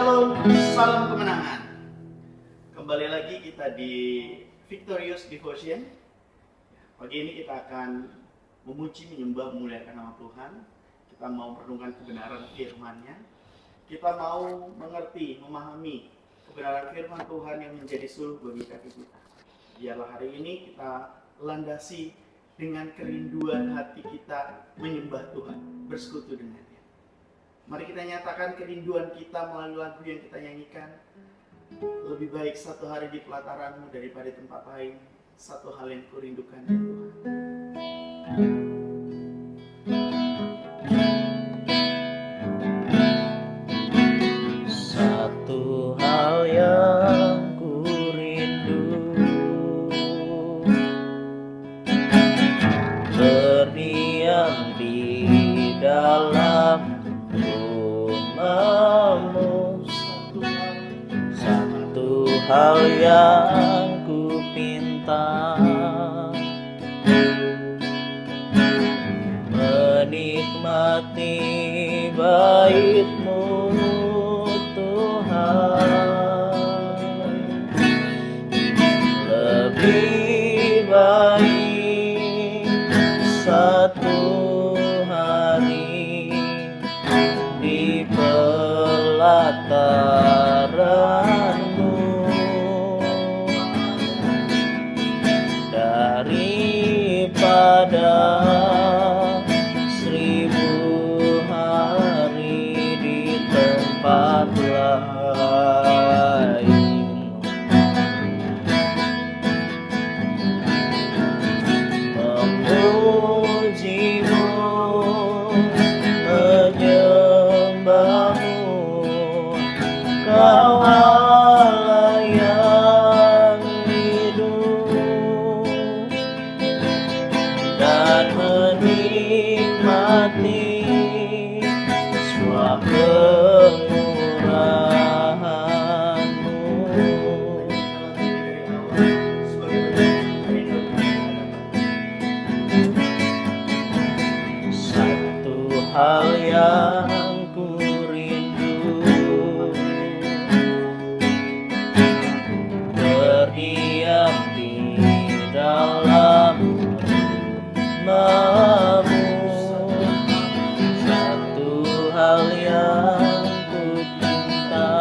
Shalom, salam kemenangan. Kembali lagi kita di Victorious Devotion. Pagi ini kita akan memuji, menyembah, memuliakan nama Tuhan. Kita mau merenungkan kebenaran firman-Nya. Kita mau mengerti, memahami kebenaran firman Tuhan yang menjadi suluk bagi kaki kita. Biarlah hari ini kita landasi dengan kerinduan hati kita menyembah Tuhan, bersekutu dengan Dia. Mari kita nyatakan kerinduan kita melalui lagu yang kita nyanyikan. Lebih baik satu hari di pelataran-Mu daripada di tempat lain. Satu hal yang kurindukan ya Tuhan. Satu hal yang ku rindu, berdiam di dalam rumah-Mu. Satu hal yang ku pinta, menikmati bait-Mu Tuhan. Lebih baik satu hari di pelataran-Mu daripada 1000 hari di tempat lain. Memuji-Mu, menyembah-Mu, Kau Allah yang hidup, dan menikmati semua kemurahan-Mu. Satu hal yang ku rindu, berdiam di dalam rumah-Mu. Satu hal yang ku cinta,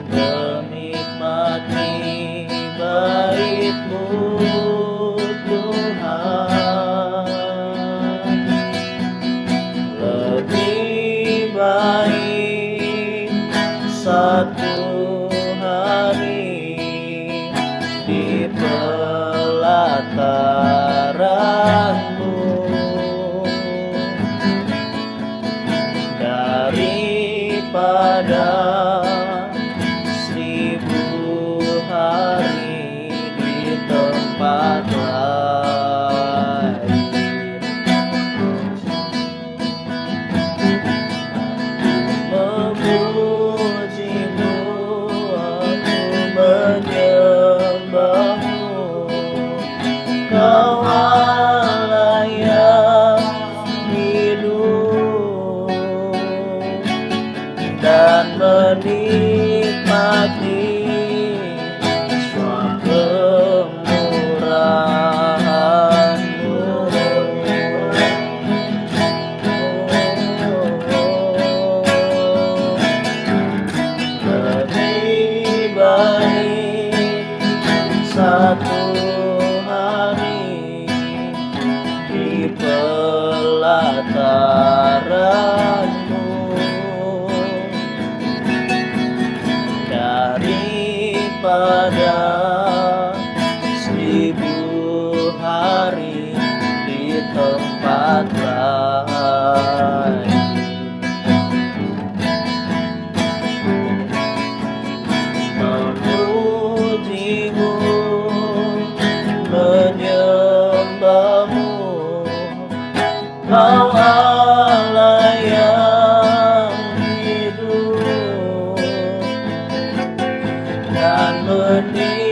menikmati bait-Mu Tuhan. Lebih baik satu hari di pelataran-Mu daripada 1000 hari di tempat lain. Memuji-Mu, aku menyembah-Mu, Kau Allah yang hidup, dan menikmati semua kemurahan-Mu. Lebih baik satu hari di pelataran-Mu daripada 1000 hari di tempat lain. Memuji-Mu, menyembah-Mu, Kau Allah yang hidup, dan menikmati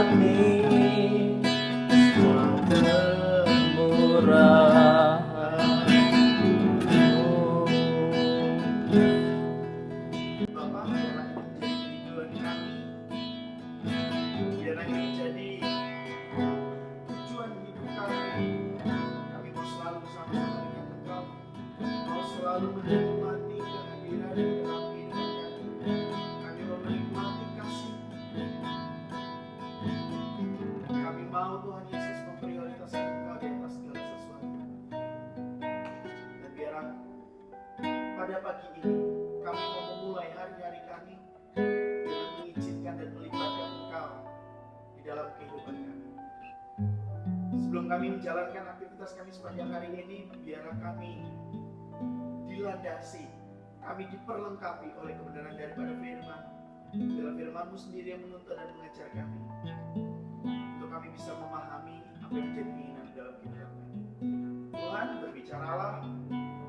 hati kemurahan-Mu. Bapa, biarlah ini menjadi kerinduan kami, biarlah ini menjadi tujuan hidup kami. Kami mau selalu bersama-sama dengan Engkau, mau selalu menikmati kehadiran di dalam kehidupan kami. Kami mau menikmati kasih. Kami mau Tuhan Yesus memprioritaskan Engkau di atas segala sesuatu. Dan biarlah pada pagi ini kami mau memulai hari-hari kami dengan mengizinkan dan melibatkan Engkau di dalam kehidupan kami. Sebelum kami menjalankan aktivitas kami sepanjang hari ini, biarlah kami dilandasi, kami diperlengkapi oleh kebenaran daripada firman. Dalam firman-Mu sendiri yang menuntun dan mengajar kami, untuk kami bisa memahami apa yang menjadi keinginan dalam kehidupan kami. Tuhan, berbicaralah,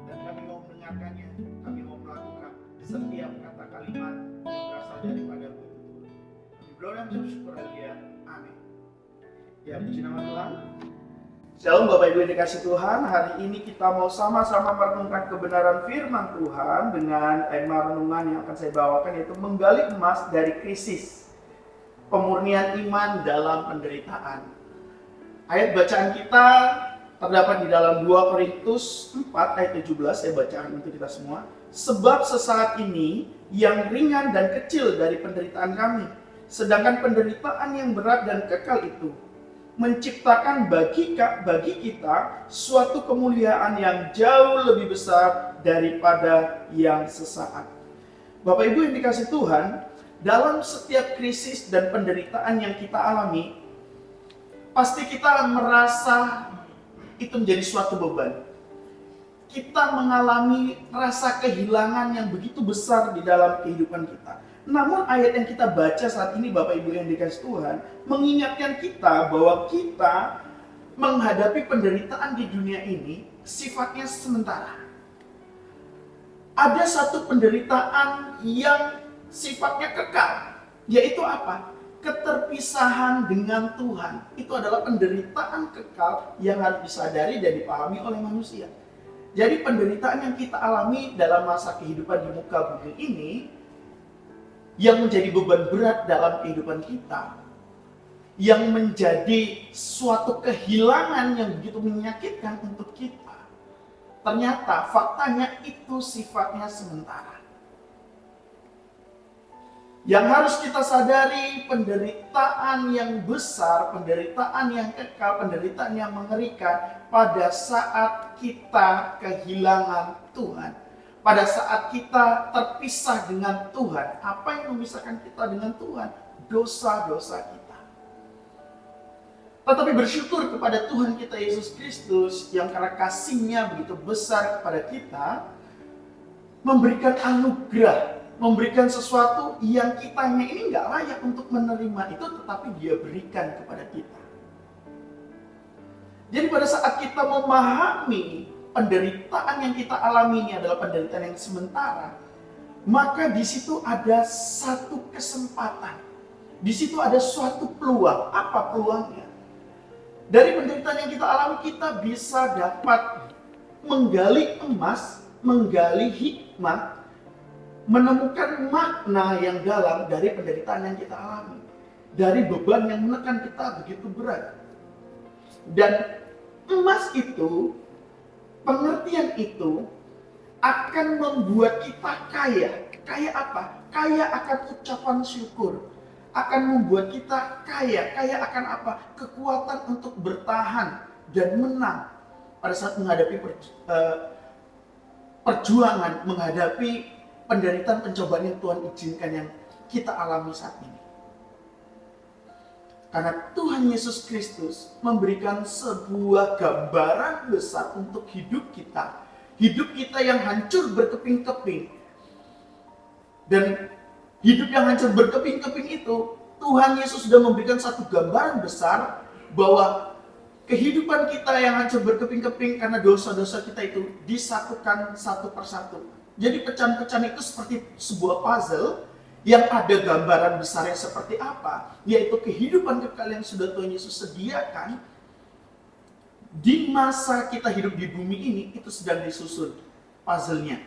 dan kami mau mendengarkannya, kami mau melakukan setiap kata kalimat yang berasal daripada-Mu. Kami berdoa dan bersyukur haleluya. Amin. Ya, puji nama Tuhan. Shalom Bapak Ibu yang dikasih Tuhan. Hari ini kita mau sama-sama merenungkan kebenaran firman Tuhan dengan tema renungan yang akan saya bawakan, yaitu menggali emas dari krisis, pemurnian iman dalam penderitaan. Ayat bacaan kita terdapat di dalam 2 Korintus 4 ayat 17. Saya bacakan untuk kita semua. Sebab sesaat ini yang ringan dan kecil dari penderitaan kami, sedangkan penderitaan yang berat dan kekal itu menciptakan bagi kita suatu kemuliaan yang jauh lebih besar daripada yang sesaat. Bapak Ibu yang dikasih Tuhan, dalam setiap krisis dan penderitaan yang kita alami, pasti kita merasa itu menjadi suatu beban. Kita mengalami rasa kehilangan yang begitu besar di dalam kehidupan kita. Namun ayat yang kita baca saat ini Bapak Ibu yang dikasih Tuhan mengingatkan kita bahwa kita menghadapi penderitaan di dunia ini sifatnya sementara. Ada satu penderitaan yang sifatnya kekal, yaitu apa? Keterpisahan dengan Tuhan. Itu adalah penderitaan kekal yang harus disadari dan dipahami oleh manusia. Jadi penderitaan yang kita alami dalam masa kehidupan di muka bumi ini yang menjadi beban berat dalam kehidupan kita, yang menjadi suatu kehilangan yang begitu menyakitkan untuk kita, ternyata faktanya itu sifatnya sementara. Yang harus kita sadari, penderitaan yang besar, penderitaan yang kekal, penderitaan yang mengerikan pada saat kita kehilangan Tuhan. Pada saat kita terpisah dengan Tuhan. Apa yang memisahkan kita dengan Tuhan? Dosa-dosa kita. Tetapi bersyukur kepada Tuhan kita Yesus Kristus yang karena kasih-Nya begitu besar kepada kita, memberikan anugerah, memberikan sesuatu yang kitanya ini nggak layak untuk menerima itu, tetapi Dia berikan kepada kita. Jadi pada saat kita memahami penderitaan yang kita alami ini adalah penderitaan yang sementara, maka di situ ada satu kesempatan. Di situ ada suatu peluang. Apa peluangnya? Dari penderitaan yang kita alami, kita bisa dapat menggali emas, menggali hikmah, menemukan makna yang dalam dari penderitaan yang kita alami. Dari beban yang menekan kita begitu berat. Dan emas itu, pengertian itu akan membuat kita kaya. Kaya apa? Kaya akan ucapan syukur. Akan membuat kita kaya. Kaya akan apa? Kekuatan untuk bertahan dan menang pada saat menghadapi perjuangan, menghadapi penderitaan, pencobaan yang Tuhan izinkan yang kita alami saat ini. Karena Tuhan Yesus Kristus memberikan sebuah gambaran besar untuk hidup kita. Hidup kita yang hancur berkeping-keping. Dan hidup yang hancur berkeping-keping itu, Tuhan Yesus sudah memberikan satu gambaran besar bahwa kehidupan kita yang hancur berkeping-keping karena dosa-dosa kita itu disatukan satu persatu. Jadi pecahan-pecahan itu seperti sebuah puzzle yang ada gambaran besarnya seperti apa, yaitu kehidupan kekal yang sudah Tuhan Yesus sediakan di masa kita hidup di bumi ini, itu sedang disusun puzzle-nya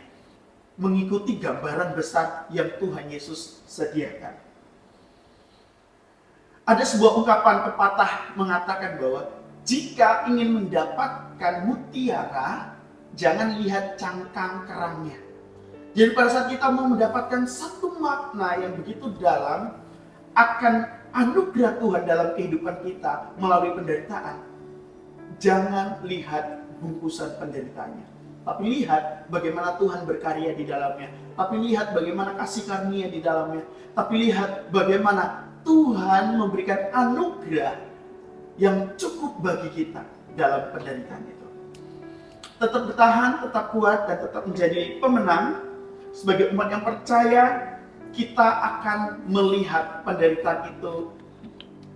mengikuti gambaran besar yang Tuhan Yesus sediakan. Ada sebuah ungkapan pepatah mengatakan bahwa jika ingin mendapatkan mutiara, jangan lihat cangkang kerangnya. Jadi pada saat kita mau mendapatkan satu makna yang begitu dalam akan anugerah Tuhan dalam kehidupan kita melalui penderitaan, jangan lihat bungkusan penderitaannya, tapi lihat bagaimana Tuhan berkarya di dalamnya, tapi lihat bagaimana kasih karunia di dalamnya, tapi lihat bagaimana Tuhan memberikan anugerah yang cukup bagi kita dalam penderitaan itu. Tetap bertahan, tetap kuat, dan tetap menjadi pemenang. Sebagai umat yang percaya, kita akan melihat penderitaan itu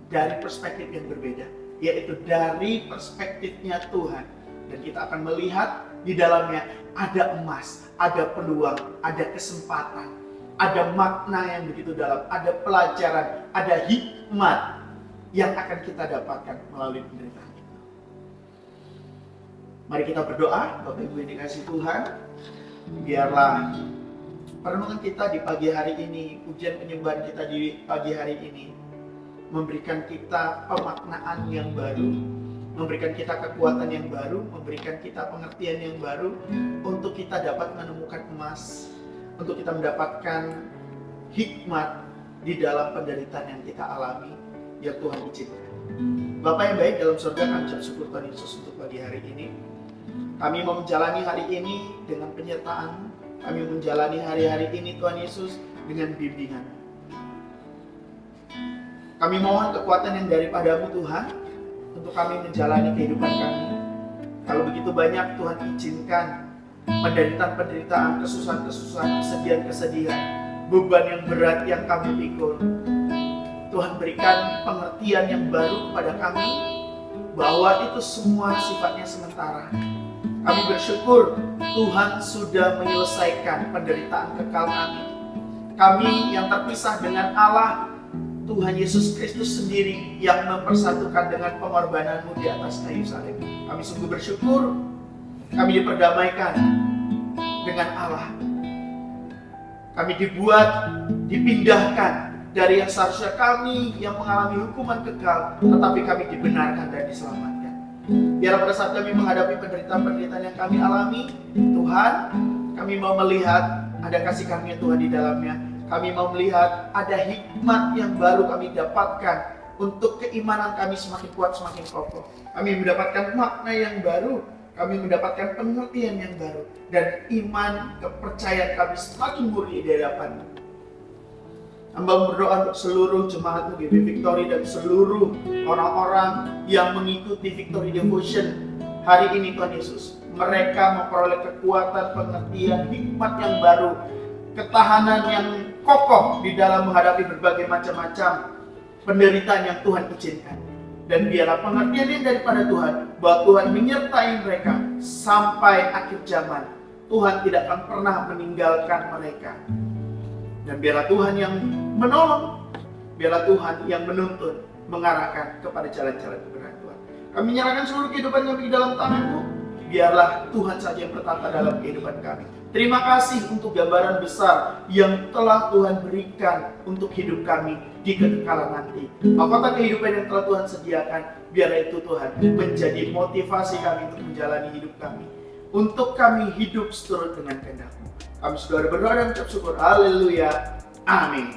dari perspektif yang berbeda, yaitu dari perspektifnya Tuhan. Dan kita akan melihat di dalamnya ada emas, ada peluang, ada kesempatan, ada makna yang begitu dalam, ada pelajaran, ada hikmat yang akan kita dapatkan melalui penderitaan itu. Mari kita berdoa. Bapak Ibu yang dikasihi Tuhan, biarlah perenungan kita di pagi hari ini, pujian penyembahan kita di pagi hari ini memberikan kita pemaknaan yang baru, memberikan kita kekuatan yang baru, memberikan kita pengertian yang baru untuk kita dapat menemukan emas, untuk kita mendapatkan hikmat di dalam penderitaan yang kita alami yang Tuhan izinkan. Bapa yang baik dalam surga, kami ucap syukur Tuhan Yesus untuk pagi hari ini. Kami mau menjalani hari ini dengan penyertaan. Kami menjalani hari-hari ini Tuhan Yesus dengan bimbingan. Kami mohon kekuatan yang daripada-Mu Tuhan untuk kami menjalani kehidupan kami. Kalau begitu banyak Tuhan izinkan penderitaan-penderitaan, kesusahan-kesusahan, kesedihan-kesedihan, beban yang berat yang kami pikul. Tuhan berikan pengertian yang baru kepada kami bahwa itu semua sifatnya sementara. Kami bersyukur Tuhan sudah menyelesaikan penderitaan kekal kami. Kami yang terpisah dengan Allah, Tuhan Yesus Kristus sendiri yang mempersatukan dengan pengorbanan-Mu di atas kayu salib. Kami sungguh bersyukur, kami diperdamaikan dengan Allah. Kami dibuat, dipindahkan dari yang seharusnya kami yang mengalami hukuman kekal, tetapi kami dibenarkan dan diselamatkan. Biar pada saat kami menghadapi penderitaan-penderitaan yang kami alami, Tuhan, kami mau melihat ada kasih karunia Tuhan di dalamnya. Kami mau melihat ada hikmat yang baru kami dapatkan untuk keimanan kami semakin kuat, semakin kokoh. Kami mendapatkan makna yang baru, kami mendapatkan pengertian yang baru, dan iman, kepercayaan kami semakin murni di hadapan-Mu. Hamba berdoa untuk seluruh jemaat-Mu GB Victory dan seluruh orang-orang yang mengikuti Victory Devotion hari ini Tuhan Yesus. Mereka memperoleh kekuatan, pengertian, hikmat yang baru, ketahanan yang kokoh di dalam menghadapi berbagai macam-macam penderitaan yang Tuhan izinkan. Dan biarlah pengertian yang daripada Tuhan, bahwa Tuhan menyertai mereka sampai akhir zaman. Tuhan tidak akan pernah meninggalkan mereka. Dan biarlah Tuhan yang menolong, biarlah Tuhan yang menuntun, mengarahkan kepada jalan-jalan kebenaran Tuhan. Kami menyerahkan seluruh kehidupan kami di dalam tangan-Mu. Biarlah Tuhan saja yang bertata dalam kehidupan kami. Terima kasih untuk gambaran besar yang telah Tuhan berikan untuk hidup kami di kekekalan nanti. Mahkota kehidupan yang telah Tuhan sediakan, biarlah itu Tuhan menjadi motivasi kami untuk menjalani hidup kami, untuk kami hidup seturut dengan kehendak-Mu. Kami sudah berdoa dan ucap syukur. Haleluya. Amin.